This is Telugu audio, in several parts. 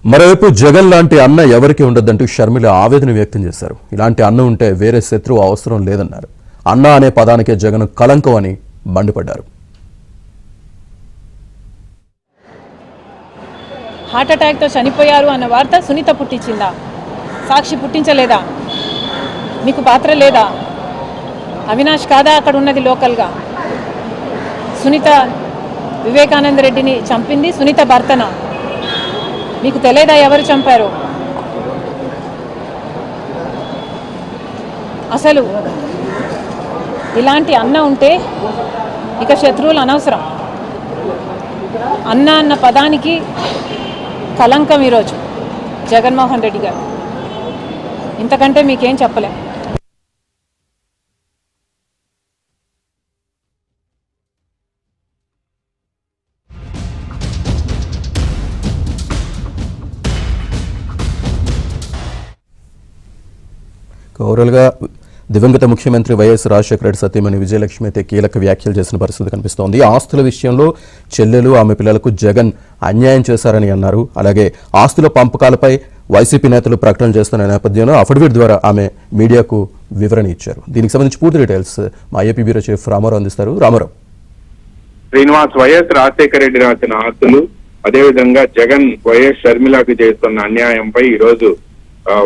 మరోవైపు జగన్ లాంటి అన్న ఎవరికి ఉండొద్దంటూ షర్మిల ఆవేదన వ్యక్తం చేశారు. ఇలాంటి అన్న ఉంటే వేరే శత్రువు అవసరం లేదన్నారు. అన్న అనే పదానికే జగన్ కళంకం అని మండిపడ్డారు. హార్ట్ అటాక్తో చనిపోయారు అన్న వార్త సునీత పుట్టించిందా? సాక్షి పుట్టించలేదా? మీకు పాత్ర లేదా? అవినాష్ కాదా అక్కడ ఉన్నది లోకల్గా? సునీత వివేకానంద రెడ్డిని చంపింది సునీత భర్తన. మీకు తెలియదా ఎవరు చంపారు? అసలు ఇలాంటి అన్న ఉంటే ఇక శత్రువులు అనవసరం. అన్న అన్న పదానికి కలంకం ఈరోజు జగన్మోహన్ రెడ్డి గారు. ఇంతకంటే మీకేం చెప్పలేం. ఓవరాల్గా దివంగత ముఖ్యమంత్రి వైఎస్ రాజశేఖర రెడ్డి సతీమణి విజయలక్ష్మి అయితే కీలక వ్యాఖ్యలు చేసిన పరిస్థితి కనిపిస్తోంది. ఆస్తుల విషయంలో చెల్లెలు ఆమె పిల్లలకు జగన్ అన్యాయం చేశారని అన్నారు. అలాగే ఆస్తుల పంపకాలపై వైసీపీ నేతలు ప్రకటన చేస్తున్న నేపథ్యంలో అఫిడవిట్ ద్వారా ఆమె మీడియాకు వివరణ ఇచ్చారు. దీనికి సంబంధించి పూర్తి డీటెయిల్స్ మా ఏపీ బ్యూరో చీఫ్ రామారావు అందిస్తారు. రామారావు. శ్రీనివాస్, వైఎస్ రాజశేఖర రెడ్డి రాసిన ఆస్తులు, అదేవిధంగా జగన్ వైఎస్ షర్మిలకు చేస్తున్న అన్యాయంపై ఈ రోజు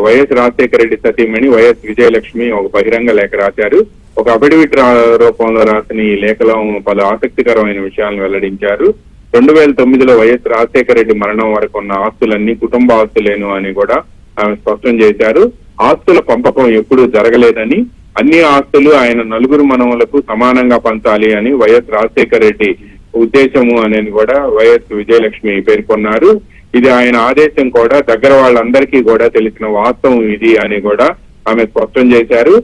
వైఎస్ రాజశేఖర రెడ్డి సతీమణి వైఎస్ విజయలక్ష్మి ఒక బహిరంగ లేఖ రాశారు. ఒక అఫిడవిట్ రూపంలో రాసిన ఈ లేఖలో పలు ఆసక్తికరమైన విషయాలను వెల్లడించారు. 2009లో వైఎస్ రాజశేఖర రెడ్డి మరణం వరకు ఉన్న ఆస్తులన్నీ కుటుంబ ఆస్తులేను అని కూడా ఆమె స్పష్టం చేశారు. ఆస్తుల పంపకం ఎప్పుడూ జరగలేదని, అన్ని ఆస్తులు ఆయన నలుగురు మనవులకు సమానంగా పంచాలి అని వైఎస్ రాజశేఖర రెడ్డి ఉద్దేశము అనేది కూడా వైఎస్ విజయలక్ష్మి పేర్కొన్నారు. ఇది ఆయన ఆదేశం కూడా, దగ్గర వాళ్ళందరికీ కూడా తెలిసిన వాస్తవం ఇది అని కూడా ఆమె స్పష్టం చేశారు.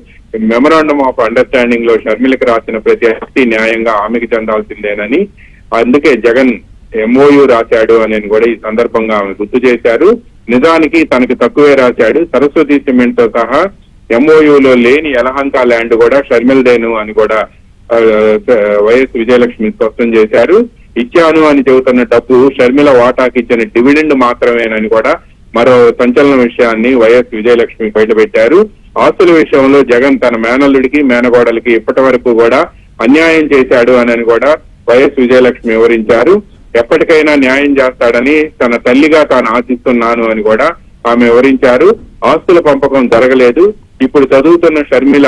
మెమరాండమ్ ఆఫ్ అండర్స్టాండింగ్ లో షర్మిలకు రాసిన ప్రతి ఆస్తి న్యాయంగా ఆమెకి చెందాల్సిందేనని, అందుకే జగన్ ఎంఓయూ రాశాడు అని కూడా ఈ సందర్భంగా ఆమె గుర్తు చేశారు. నిజానికి తనకి తక్కువే రాశాడు. సరస్వతి సిమెంట్ తో సహా ఎంఓయూలో లేని యలహంక ల్యాండ్ కూడా షర్మిలదేను అని కూడా వైఎస్ విజయలక్ష్మి స్పష్టం చేశారు. ఇచ్చాను అని చెబుతున్న డబ్బు షర్మిల వాటాకి ఇచ్చిన డివిడెండ్ మాత్రమేనని కూడా మరో సంచలన విషయాన్ని వైఎస్ విజయలక్ష్మి బయటపెట్టారు. ఆస్తుల విషయంలో జగన్ తన మేనల్లుడికి మేనగోడలకి ఇప్పటి వరకు కూడా అన్యాయం చేశాడు అని కూడా వైఎస్ విజయలక్ష్మి వివరించారు. ఎప్పటికైనా న్యాయం చేస్తాడని తన తల్లిగా తాను ఆశిస్తున్నాను అని కూడా ఆమె వివరించారు. ఆస్తుల పంపకం జరగలేదు. ఇప్పుడు చదువుతున్న షర్మిల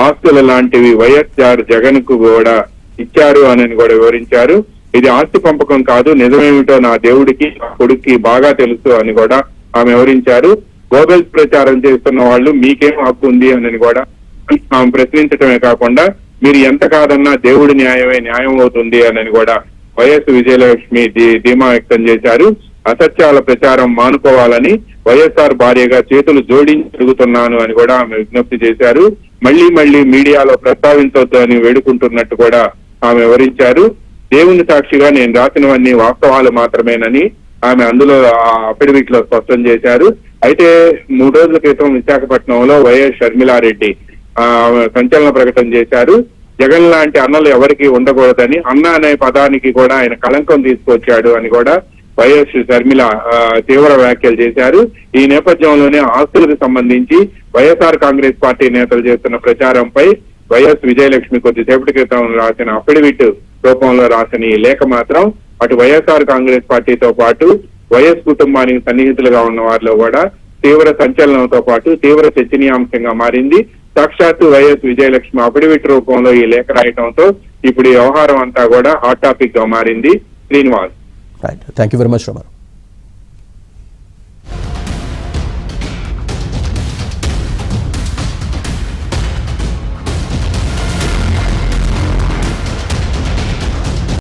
ఆస్తుల లాంటివి వైఎస్ఆర్ జగన్ కు కూడా ఇచ్చారు అని కూడా వివరించారు. ఇది ఆస్తి పంపకం కాదు, నిజమేమిటో నా దేవుడికి నా కొడుక్కి బాగా తెలుసు అని కూడా ఆమె వివరించారు. గోబెల్స్ ప్రచారం చేస్తున్న వాళ్ళు మీకేం హక్కు ఉంది అని కూడా ఆమె ప్రశ్నించడమే కాకుండా, మీరు ఎంత కాదన్నా దేవుడి న్యాయమే న్యాయం అవుతుంది అని కూడా వైఎస్ విజయలక్ష్మి ధీమా వ్యక్తం చేశారు. అసత్యాల ప్రచారం మానుకోవాలని వైఎస్ఆర్ భార్యగా చేతులు జోడించి తిరుగుతున్నాను అని కూడా ఆమె విజ్ఞప్తి చేశారు. మళ్లీ మీడియాలో ప్రస్తావించవద్దు అని వేడుకుంటున్నట్టు కూడా ఆమె వివరించారు. దేవుని సాక్షిగా నేను రాసినవన్నీ వాస్తవాలు మాత్రమేనని ఆమె అందులో అఫిడవిట్ లో స్పష్టం చేశారు. అయితే 3 రోజుల క్రితం విశాఖపట్నంలో వైఎస్ షర్మిలారెడ్డి సంచలన ప్రకటన చేశారు. జగన్ లాంటి అన్నలు ఎవరికి ఉండకూడదని, అన్న అనే పదానికి కూడా ఆయన కళంకం తీసుకొచ్చాడు అని కూడా వైఎస్ షర్మిల తీవ్ర వ్యాఖ్యలు చేశారు. ఈ నేపథ్యంలోనే ఆస్తులకు సంబంధించి వైఎస్ఆర్ కాంగ్రెస్ పార్టీ నేతలు చేస్తున్న ప్రచారంపై వైఎస్ విజయలక్ష్మి కొద్దిసేపటి క్రితం రాసిన అఫిడవిట్ రూపంలో రాసిన ఈ లేఖ మాత్రం అటు వైఎస్ఆర్ కాంగ్రెస్ పార్టీతో పాటు వైఎస్ కుటుంబానికి సన్నిహితులుగా ఉన్న వారిలో కూడా తీవ్ర సంచలనంతో పాటు తీవ్ర చర్చనీయాంశంగా మారింది. సాక్షాత్తు వైఎస్ విజయలక్ష్మి అఫిడవిట్ రూపంలో ఈ లేఖ రాయటంతో ఇప్పుడు ఈ వ్యవహారం అంతా కూడా హాట్ టాపిక్ గా మారింది. Srinivas. Thank you very much Ramarao.